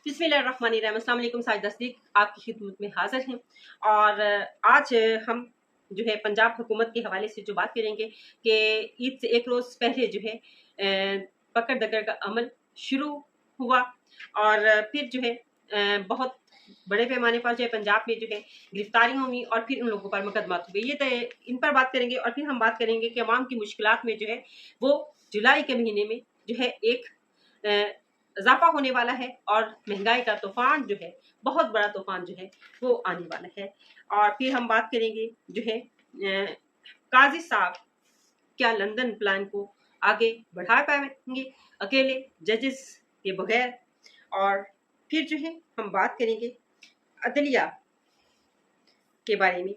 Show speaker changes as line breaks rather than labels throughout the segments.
बिस्मिल्लाहिर्रहमानिर्रहीम। अस्सलाम वालेकुम। साजिद तस्दीक आपकी खिदमत में हाजिर हैं और आज हम जो है पंजाब हुकूमत के हवाले से जो बात करेंगे कि ईद से एक रोज़ पहले जो है पकड़ दकड़ का अमल शुरू हुआ और फिर जो है बहुत बड़े पैमाने पर जो है पंजाब में जो है गिरफ्तारियाँ हुई और फिर उन लोगों पर मुकदमात हुए। इन पर बात करेंगे और फिर हम बात करेंगे कि अवाम की मुश्किलात में जो है वो जुलाई के महीने में जो है एक इजाफा होने वाला है और महंगाई का तूफान जो है बहुत बड़ा तूफान जो है वो आने वाला है। और फिर हम बात करेंगे जो है काजी साहब क्या लंदन प्लान को आगे बढ़ा पाएंगे अकेले जजेस के बगैर। और फिर जो है हम बात करेंगे अदलिया के बारे में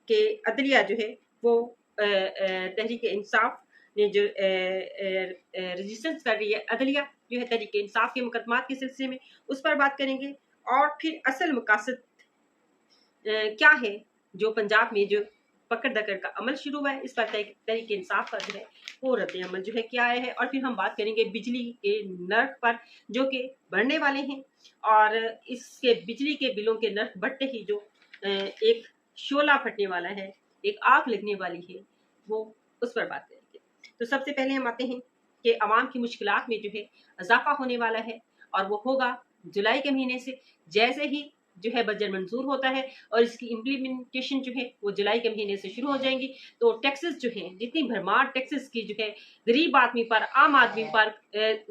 कि अदलिया जो है वो तहरीक इंसाफ ने जो रजिस्टेंस कर रही है, अदलिया जो है तहरीक इंसाफ के मुकदमात के सिलसिले में उस पर बात करेंगे। और फिर असल मकासद क्या है जो पंजाब में जो पकड़ दकड़ का अमल शुरू हुआ है इस पर तहरीक इंसाफ का जो है वो रद्द अमल जो है क्या है। और फिर हम बात करेंगे बिजली के नर्क पर जो कि बढ़ने वाले हैं और इसके बिजली के बिलों के नर्क बढ़ते ही जो एक शोला फटने वाला है, एक आग लगने वाली है, वो उस पर बात करेंगे। तो सबसे पहले हम आते हैं कि अवाम की मुश्किलात में जो है इजाफा होने वाला है और वो होगा जुलाई के महीने से। जैसे ही जो है बजट मंजूर होता है और इसकी इम्प्लीमेंटेशन जो है वो जुलाई के महीने से शुरू हो जाएंगी तो टैक्सेस जो है जितनी भरमार टैक्सेस की जो है गरीब आदमी पर आम आदमी पर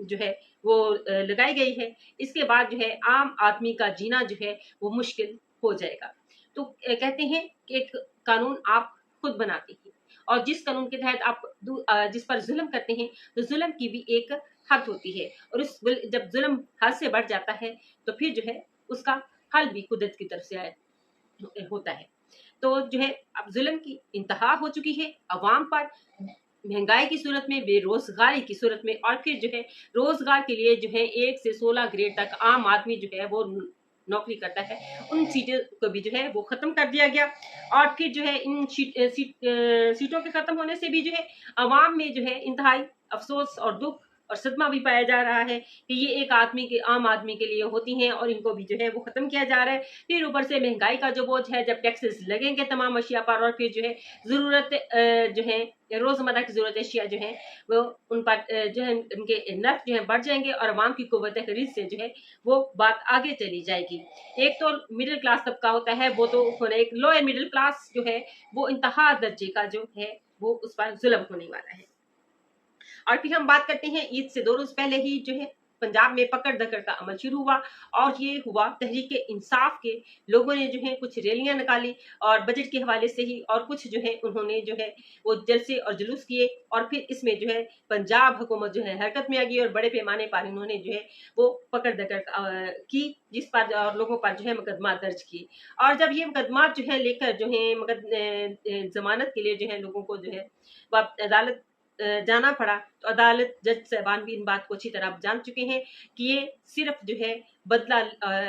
जो है वो लगाई गई है, इसके बाद जो है आम आदमी का जीना जो है वो मुश्किल हो जाएगा। तो कहते हैं कि एक कानून आप खुद बनाते हैं और जिस कानून के तहत आप जिस पर जुल्म करते हैं तो जुल्म की भी एक हद होती है और उस जब जुल्म हद से बढ़ जाता है तो फिर जो है उसका हल भी कुदरत की तरफ से होता है। तो जो है अब जुल्म की इंतहा हो चुकी है अवाम पर, महंगाई की सूरत में, बेरोजगारी की सूरत में और फिर जो है रोजगार के लिए जो है 1 से 16 ग्रेड तक आम आदमी जो है वो नौकरी करता है, उन सीटों को भी जो है वो खत्म कर दिया गया। और फिर जो है इन सीटों के खत्म होने से भी जो है अवाम में जो है इंतहाई अफसोस और दुख और सदमा भी पाया जा रहा है कि ये एक आम आदमी के लिए होती हैं और इनको भी जो है वो खत्म किया जा रहा है। फिर ऊपर से महंगाई का जो बोझ है, जब टैक्सेस लगेंगे तमाम अशिया पर और फिर जो है जरूरत जो है रोजमर्रा की जरूरत अशिया जो है वो उन पर जो है उनके नर्क जो है बढ़ जाएंगे और अवाम की कुव्वत खरीद से जो है वो बात आगे चली जाएगी। एक तो मिडिल क्लास तबका होता है वो तो एक लोअर मिडिल क्लास जो है वो इंतहा दर्जे का जो है वो उस पर जुल्म होने वाला है। और फिर हम बात करते हैं ईद से 2 रोज पहले ही जो है पंजाब में पकड़ दकड़ का अमल शुरू हुआ और ये हुआ तहरीक इंसाफ के लोगों ने जो है कुछ रैलियां निकाली और बजट के हवाले से ही और कुछ जो है उन्होंने जो है वो जलसे और जुलूस किए और फिर इसमें जो है पंजाब हुकूमत जो है हरकत में आ गई और बड़े पैमाने पर इन्होंने जो है वो पकड़ दकड़ की जिस पर और लोगों पर जो है मुकदमा दर्ज किए। और जब ये मुकदमा जो है लेकर जो है जमानत के लिए जो है लोगों को जो है वो अदालत जाना पड़ा तो अदालत जज साहबान भी इन बात को अच्छी तरह जान चुके हैं कि ये सिर्फ जो है बदला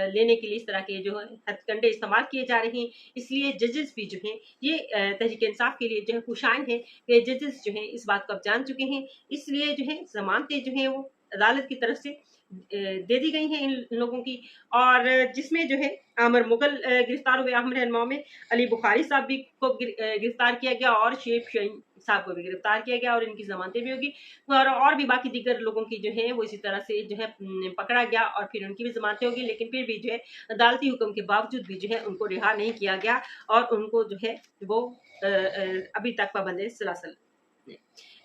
लेने के लिए इस तरह के जो है हथकंडे इस्तेमाल किए जा रहे हैं। इसलिए जजेस भी जो हैं ये तहरीक इंसाफ के लिए जो है खुशाइन है कि जजेस जो हैं इस बात को अब जान चुके हैं, इसलिए जो है जमानतें जो हैं वो अदालत की तरफ से दे दी गई हैं इन लोगों की। और जिसमें जो है आमर मुगल गिरफ्तार हुए, अहम रहनुमाओं में अली बुखारी साहब भी को गिरफ्तार किया गया और शेख शहीन साहब को भी गिरफ्तार किया गया और इनकी जमानतें भी होगी और भी बाकी दीगर लोगों की जो है वो इसी तरह से जो है पकड़ा गया और फिर उनकी भी जमानतें होगी। लेकिन फिर भी जो है अदालती हुक्म के बावजूद भी जो है उनको रिहा नहीं किया गया और उनको जो है वो अभी तक पाबंद सलासल।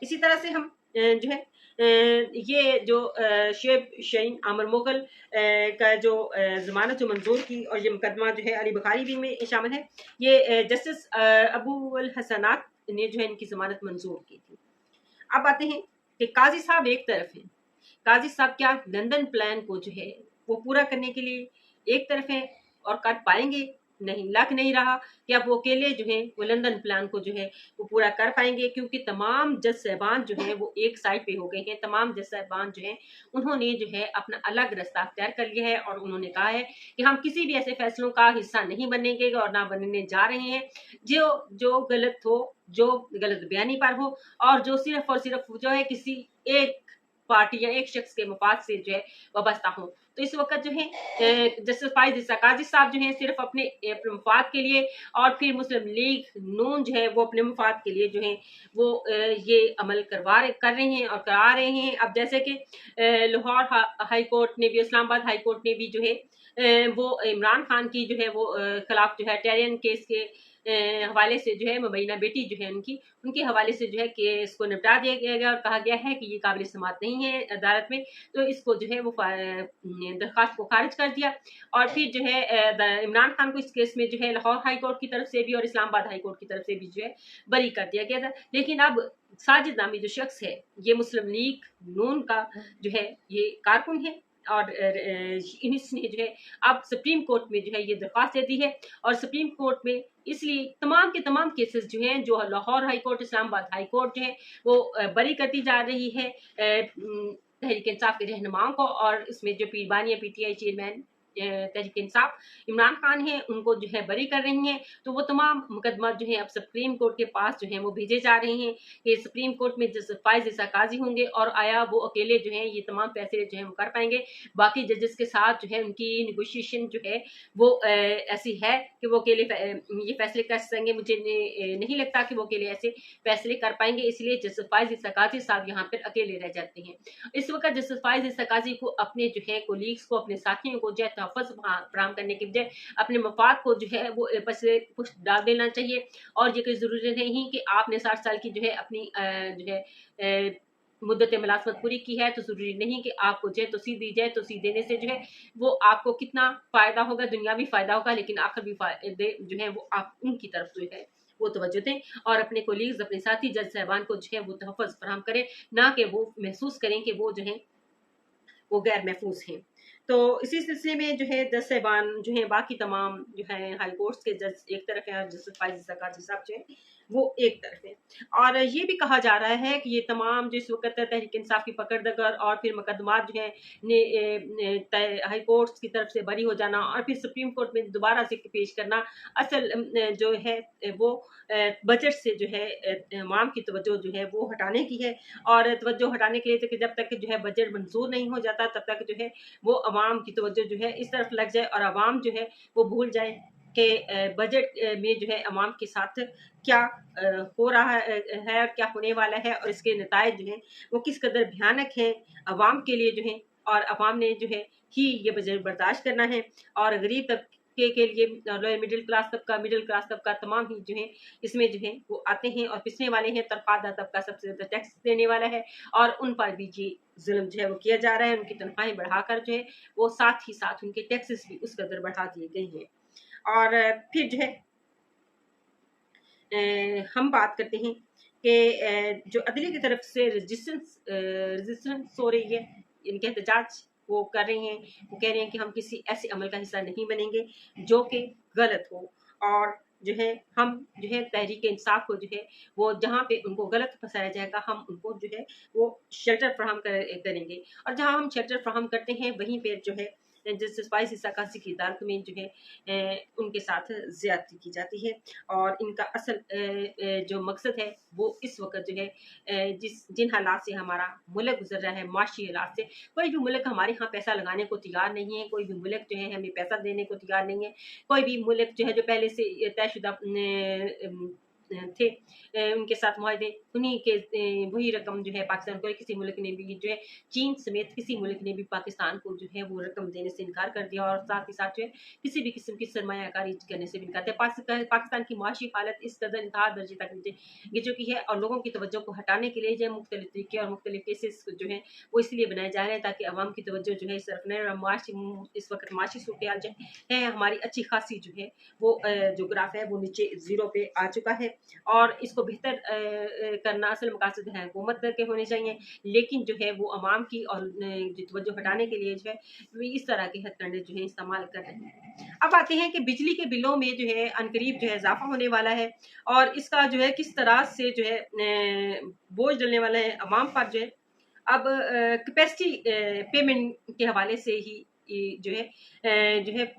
इसी तरह से हम जो है ये जो शेख शहीन आमर मुगल का जो जमानत जो मंजूर की और ये मुकदमा जो है अली बुखारी भी में शामिल है, ये जस्टिस अबू अल हसनात ने जो है इनकी जमानत मंजूर की थी। अब आते हैं कि काजी साहब एक तरफ हैं, काजी साहब क्या लंदन प्लान को जो है वो पूरा करने के लिए एक तरफ है और कर पाएंगे? नहीं, लग नहीं रहा कि अब वो अकेले जो है वो लंदन प्लान को जो है वो पूरा कर पाएंगे, क्योंकि तमाम जज साहबान जो है वो एक साइड पे हो गए हैं। तमाम जज साहबान जो है उन्होंने जो है अपना अलग रास्ता अख्तियार कर लिया है और उन्होंने कहा है कि हम किसी भी ऐसे फैसलों का हिस्सा नहीं बनेंगे और ना बनने जा रहे हैं जो गलत हो, जो गलत बयानी पर हो और जो सिर्फ और सिर्फ जो है किसी एक पार्टी या एक शख्स के मफाद से जो है वाबस्ता हो। तो इस वक्त जो है जस्टिस फाइज ईसा काजी साहब जो है सिर्फ अपने मफाद के लिए और फिर मुस्लिम लीग नून जो है वो अपने मफाद के लिए जो है वो ये अमल कर रहे हैं और करा रहे हैं। अब जैसे कि लाहौर हाई कोर्ट ने भी, इस्लामाबाद हाई कोर्ट ने भी जो है वो इमरान खान की जो है वो खिलाफ जो है टेरियन केस के हवाले से जो है मुबैना बेटी जो है उनके हवाले से जो है केस को निपटा दिया गया और कहा गया है कि ये काबिल समात नहीं है अदालत में, तो इसको जो है वो दरख्वास्त को खारिज कर दिया। और फिर जो है इमरान खान को इस केस में जो है लाहौर हाई कोर्ट की तरफ से भी और इस्लामाबाद हाई कोर्ट की तरफ से भी जो है बरी कर दिया गया था। लेकिन अब साजिद नामी जो शख्स है ये मुस्लिम लीग नून का जो है ये कारकुन है और इसने जो है अब सुप्रीम कोर्ट में जो है ये दरख्वास्त दे दी है। और सुप्रीम कोर्ट में इसलिए तमाम के तमाम केसेस जो हैं जो Lahore high court, Islamabad high court जो है वो बरी करती जा रही है तहरीक इंसाफ के रहनुमाओं को। और इसमें जो पीरबानी पीटीआई चेयरमैन तहरीक इंसाफ इमरान खान है उनको जो है बरी कर रही हैं। तो वो तमाम मुकदमा जो है अब सुप्रीम कोर्ट के पास जो है वो भेजे जा रहे हैं कि सुप्रीम कोर्ट में जस्टिस फाइज ईसा काजी होंगे और आया वो अकेले जो है ये तमाम फैसले जो है वो कर पाएंगे। बाकी जजेस के साथ जो है उनकी निगोशिएशन जो है वो ऐसी है कि वो अकेले ये फैसले कर सकेंगे। मुझे नहीं लगता कि वो अकेले ऐसे फैसले कर पाएंगे, इसलिए जस्टिस फाइज ईसा काजी साहब यहाँ पर अकेले रह जाते हैं। इस वक्त जस्टिस फाइज ईसा काजी को अपने जो है कोलीग्स को, अपने साथियों को जो है फराहम करने के बजाय अपने मफाद को जो है वो पसले कुछ डाल देना चाहिए। और ये कोई जरूरी नहीं कि आपने 60 साल की जो है अपनी जो है मुद्दत मुलाजमत पूरी की है तो जरूरी नहीं कि आपको जो है तोसी दी जाए। तोसी देने से जो है वो आपको कितना फायदा होगा, दुनियावी फायदा होगा, लेकिन आखिर भी फायदे जो है वो आप उनकी तरफ जो है वो तवज्जो दें और अपने कोलीग्स, अपने साथी जज साहबान को जो है वो तहफ़्फ़ुज़ फराहम करें, ना कि वो महसूस करें कि वो जो है वो गैर महफूज हैं। तो इसी सिलसिले में जो है जज साहबान जो है बाकी तमाम जो है हाई कोर्ट्स के जज एक तरफ हैं और जस्टिस फाइज ईसा काजी साहब जो है वो एक तरफ है। और ये भी कहा जा रहा है कि ये तमाम जो इस वक्त तहरीक इंसाफ की पकड़ दगर और फिर मुकदमात जो है हाई कोर्ट्स की तरफ से बरी हो जाना और फिर सुप्रीम कोर्ट में दोबारा से पेश करना असल जो है वो बजट से जो है अवाम की तवज्जो जो है वो हटाने की है। और तवज्जो हटाने के लिए तो कि जब तक जो है बजट मंजूर नहीं हो जाता तब तक जो है वो अवाम की तवज्जो जो है इस तरफ लग जाए और अवाम जो है वो भूल जाए कि बजट में जो है अवाम के साथ क्या हो रहा है और क्या होने वाला है और इसके नतायज जो है वो किस कदर भयानक हैं अवाम के लिए जो है। और अवाम ने जो है ही ये बजट बर्दाश्त करना है और गरीब तबके के लिए लोअर मिडिल क्लास तबका तमाम ही जो है इसमें जो है वो आते हैं और पिसने वाले हैं। तनख्वाहदार तबका सबसे ज्यादा टैक्स देने वाला है और उन पर भी ये जुल्म जो है वो किया जा रहा है। उनकी तनख्वाहें बढ़ाकर जो है वो साथ ही साथ उनके टैक्सेस भी उस कदर बढ़ा दिए गए हैं। और फिर जो है हम बात करते हैं कि जो अदलिया की तरफ से रेजिस्टेंस हो रही है, इनके एहतजाज वो कर रहे हैं, वो कह रहे हैं कि हम किसी ऐसे अमल का हिस्सा नहीं बनेंगे जो कि गलत हो। और जो है हम जो है तहरीक इंसाफ को जो है वो जहाँ पे उनको गलत फंसाया जाएगा हम उनको जो है वो शेल्टर फराहम करेंगे। और जहाँ हम शेल्टर फराहम करते हैं वहीं पर जो है जस्टिस फाइज ईसा काजी की अदालत में जो है उनके साथ ज्यादती की जाती है। और इनका असल जो मकसद है वो इस वक्त जो है जिन हालात से हमारा मुल्क गुजर रहा है, माशी हालात से, कोई भी मुल्क हमारे यहाँ पैसा लगाने को तैयार नहीं है, कोई भी मुल्क जो है हमें पैसा देने को तैयार नहीं है, कोई भी मुल्क जो है जो पहले से तयशुदा थे उनके साथ मुआहदे उन्हीं के वही रकम जो है पाकिस्तान को, किसी मुल्क ने भी जो है चीन समेत किसी मुल्क ने भी पाकिस्तान को जो है वो रकम देने से इनकार कर दिया और साथ ही साथ जो है किसी भी किस्म की सरमायाकारी करने से भी इनकार किया। पाकिस्तान की माशी हालत इस कदर इंतहा दर्जे तक गिर चुकी है और लोगों की तवज्जो को हटाने के लिए जो है मुख्तलिफ तरीके और मुख्तलिफ केसेस जो है वो इसलिए बनाए जा रहे हैं ताकि अवाम की तवज्जो जो है इस तरफ नहीं। इस वक्त माशी सूरत जो है हमारी अच्छी खासी जो है वो जो ग्राफ है वो नीचे जीरो पे आ चुका है और इसको बेहतर करना असल मकासद है हुकूमत के होने चाहिए, लेकिन जो है वो अवाम की और तवज्जो हटाने के लिए जो है इस तरह के हथकंडे जो है इस्तेमाल कर रहे हैं। अब आते हैं कि बिजली के बिलों में जो है अनकरीब जो है इजाफा होने वाला है और इसका जो है किस तरह से जो है बोझ डलने वाला है अवाम पर जो है। अब कैपेसिटी पेमेंट के हवाले से ही जो है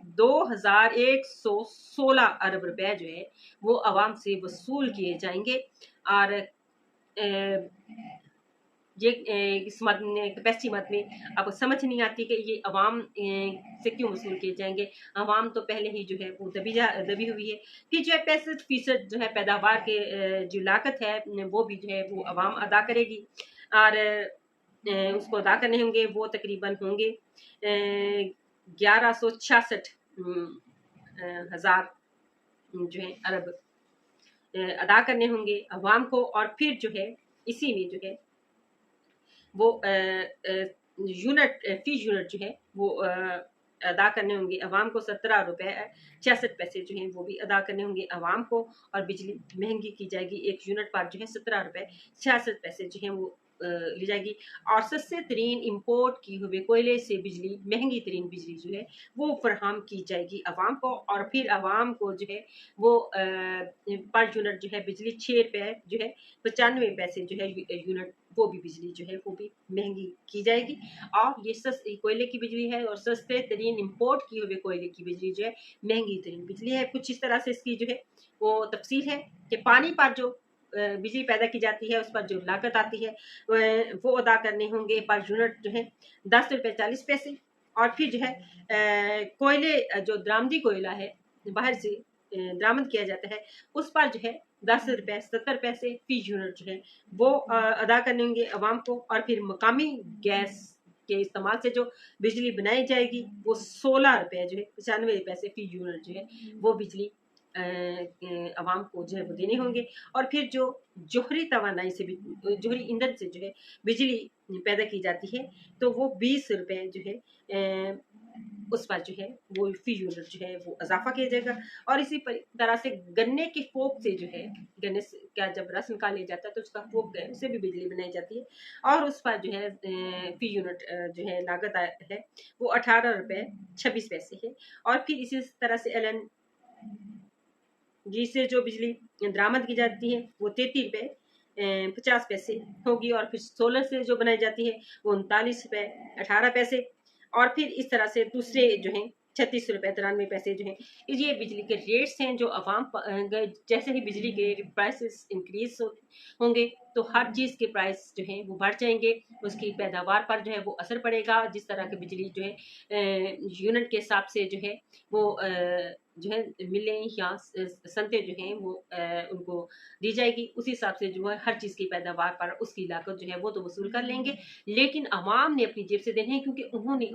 2116 अरब रुपए जो है वो आवाम से वसूल किए जाएंगे। और ये इस मद में कैपेसिटी मद में आपको समझ नहीं आती कि ये अवाम से क्यों वसूल किए जाएंगे। अवाम तो पहले ही जो है वो दबी हुई है। फिर जो है 65% जो है पैदावार के जो लागत है वो भी जो है वो अवाम अदा करेगी, और उसको अदा करने होंगे वो तकरीबन होंगे 1166 हज़ार जो है अरब अदा करने होंगे अवाम को। और फिर जो है इसी में जो है वो यूनिट फी यूनिट जो है वो अदा करने होंगे अवाम को 17 रुपये 66 पैसे जो हैं वो भी अदा करने होंगे अवाम को। और बिजली महंगी की जाएगी, एक यूनिट पर जो है 17 रुपये 66 पैसे जो हैं वो ली जाएगी। और सस्ते तरीन इम्पोर्ट की हुए कोयले से बिजली, महंगी तरीन बिजली जो है वो फराहम की जाएगी अवाम को। और फिर अवाम को जो है वो पर यूनिट जो है बिजली 6 रुपये जो है 95 पैसे जो है यूनिट वो भी बिजली जो है वो भी महंगी की जाएगी। और ये सस्ती कोयले की बिजली है और सस्ते तरीन इम्पोर्ट की हुए कोयले की बिजली जो है महंगी तरीन बिजली है। कुछ इस तरह से इसकी जो है वो तफसील है कि पानी पर जो बिजली पैदा की जाती है उस पर जो लागत आती है वो अदा करने होंगे पर यूनिट जो है 10 रुपये 40 पैसे। और फिर जो है कोयले जो दरामदी कोयला है बाहर से दरामद किया जाता है उस पर जो है 10 रुपये 70 पैसे फी यूनिट जो है वो अदा करने होंगे अवाम को। और फिर मकामी गैस के इस्तेमाल से जो बिजली बनाई जाएगी वो 16 रुपये जो है 95 पैसे फी यूनिट जो है वो बिजली अवाम को जो है वो देने होंगे। और फिर जो जोहरी तवानाई से जोहरी ईंधन से जो है बिजली पैदा की जाती है तो वो 20 रुपये जो है उस पर जो है वो फी यूनिट जो है वो इजाफा किया जाएगा। और इसी तरह से गन्ने के फोक से जो है गन्ने का जब रस निकाल लिया जाता है तो उसका फोक है उससे भी बिजली बनाई जाती है और उस पर जो है फी यूनिट जो है लागत है वो 18 रुपये 26 पैसे है। और फिर इसी तरह से LNG से जो बिजली दरामद की जाती है वो 33 रुपये 50 पैसे होगी। और फिर सोलर से जो बनाई जाती है वो 39 रुपये 18 पैसे। और फिर इस तरह से दूसरे जो हैं 36 रुपये 93 पैसे जो हैं ये बिजली के रेट्स हैं जो अवाम जैसे ही बिजली के प्राइसेस इंक्रीज होंगे तो हर चीज़ के प्राइस जो हैं वो बढ़ जाएंगे, उसकी पैदावार पर जो है वो असर पड़ेगा। जिस तरह की बिजली जो है यूनिट के हिसाब से जो है वो जो है मिलें या संते जो हैं वो उनको दी जाएगी, उसी हिसाब से जो है हर चीज़ की पैदावार पर उसकी लागत जो है वो तो वसूल कर लेंगे। लेकिन अवाम ने अपनी जेब से देने हैं क्योंकि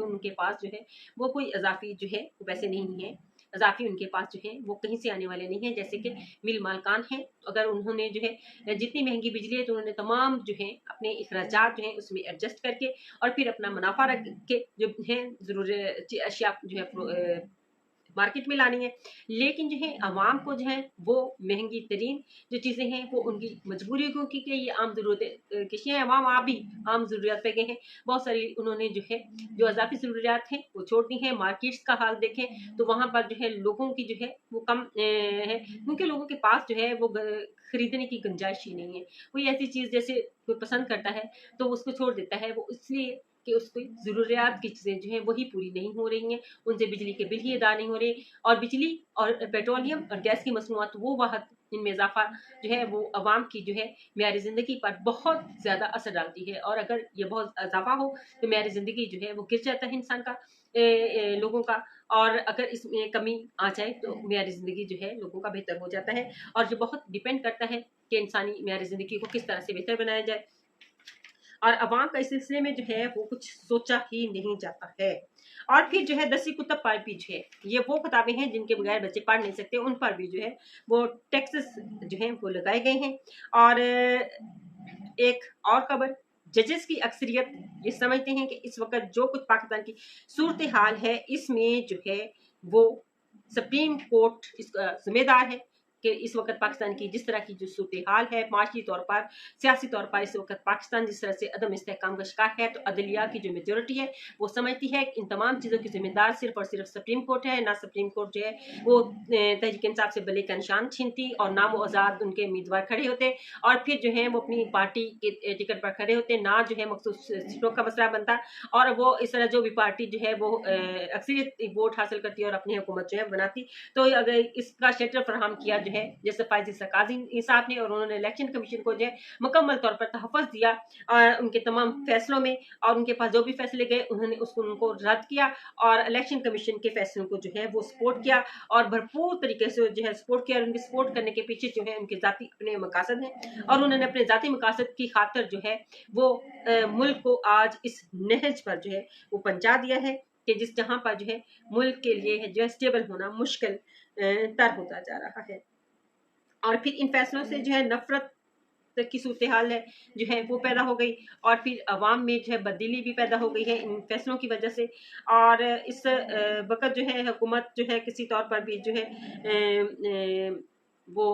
उनके पास जो है वो कोई इजाफी जो है वो पैसे नहीं है, इजाफी उनके पास जो है वो कहीं से आने वाले नहीं है। जैसे कि मिल मालकान हैं, अगर उन्होंने जो है जितनी महंगी बिजली है तो उन्होंने तमाम जो है अपने अखराजात जो है उसमें एडजस्ट करके और फिर अपना मुनाफा रख के जो है ज़रूरी अशिया जो है मार्केट में लानी है। लेकिन जो है अवाम को जो है वो महंगी तरीन जो चीज़ें हैं वो उनकी मजबूरी क्योंकि ये आम ज़रूरतें किसी हैं अवाम आप भी आम ज़रूरियात पे गए हैं, बहुत सारी उन्होंने जो है जो इजाफी ज़रूरियात हैं वो छोड़ दी हैं। मार्केट्स का हाल देखें तो वहाँ पर जो है लोगों की जो है वो कम है क्योंकि लोगों के पास जो है वो खरीदने की गुंजाइश ही नहीं है। कोई ऐसी चीज़ जैसे कोई पसंद करता है तो उसको छोड़ देता है, वो इसलिए कि उसको ज़रूरियात की चीज़ें जो हैं वही पूरी नहीं हो रही हैं, उनसे बिजली के बिल ही अदा नहीं हो रहे। और बिजली और पेट्रोलियम और गैस की मसनूआत वो वाहत इनमें इजाफा जो है वो अवाम की जो है मेयारी ज़िंदगी पर बहुत ज़्यादा असर डालती है। और अगर ये बहुत इजाफा हो तो मेयारी ज़िंदगी जो है वो गिर जाता है इंसान का लोगों का। और अगर इसमें कमी आ जाए तो मेयारी ज़िंदगी जो है लोगों का बेहतर हो जाता है। और जो बहुत डिपेंड करता है कि इंसानी मेयारी ज़िंदगी को किस तरह से बेहतर बनाया जाए। और अवाम का इस सिलसिले में जो है वो कुछ सोचा ही नहीं जाता है। और फिर जो है 10वीं कुतुब पर भी जो है ये वो किताबें हैं जिनके बगैर बच्चे पढ़ नहीं सकते, उन पर भी जो है वो टैक्सेस जो है वो लगाए गए हैं। और एक और खबर, जजेस की अक्सरियत ये समझते हैं कि इस वक्त जो कुछ पाकिस्तान की सूरत हाल है इसमें जो है वो सुप्रीम कोर्ट इसका जिम्मेदार है कि इस वक्त पाकिस्तान की जिस तरह की जो सूरत हाल है माशी तौर पर सियासी तौर पर इस वक्त पाकिस्तान जिस तरह से अदम इस्तेहकाम का शिकार है तो अदलिया की जो मेजोरिटी है वो समझती है कि इन तमाम चीज़ों की जिम्मेदार सिर्फ और सिर्फ सुप्रीम कोर्ट है। ना सुप्रीम कोर्ट जो है वो तहरीक इंसाफ से बले का निशान छीनती और ना वो आज़ाद उनके उम्मीदवार खड़े होते और फिर जो है वो अपनी पार्टी के टिकट पर खड़े होते, ना जो है मखसूस सीटों का मसला बनता और वो इस तरह जो भी पार्टी जो है वो अक्सरियत वोट हासिल करती और अपनी हुकूमत जो है बनाती। तो अगर इसका शेल्टर फराहम किया जो है जैसे फायजी सरकाजी साहब ने, और उन्होंने इलेक्शन कमीशन को जो है मुकम्मल तौर पर तहफ़्फ़ुज़ दिया उनके तमाम फैसलों में, और उनके पास जो भी फैसले गए उन्होंने उनको रद्द किया और इलेक्शन कमीशन के फैसलों को जो है वो सपोर्ट किया और भरपूर तरीके से जो है सपोर्ट किया। और उनकी सपोर्ट करने के पीछे जो है उनके ज़ाती अपने मकासद हैं, और उन्होंने अपने ज़ाती मकासद की खातिर जो है वो मुल्क को आज इस नहज पर जो है वो पहुंचा दिया है कि जिस जहाँ पर जो है मुल्क के लिए जो है स्टेबल होना मुश्किल तर होता जा रहा है। और फिर इन फैसलों से जो है नफरत की सूरत हाल है जो है वो पैदा हो गई, और फिर अवाम में जो है बददिली भी पैदा हो गई है इन फैसलों की वजह से। और इस वक्त जो है हुकूमत जो है किसी तौर पर भी जो है वो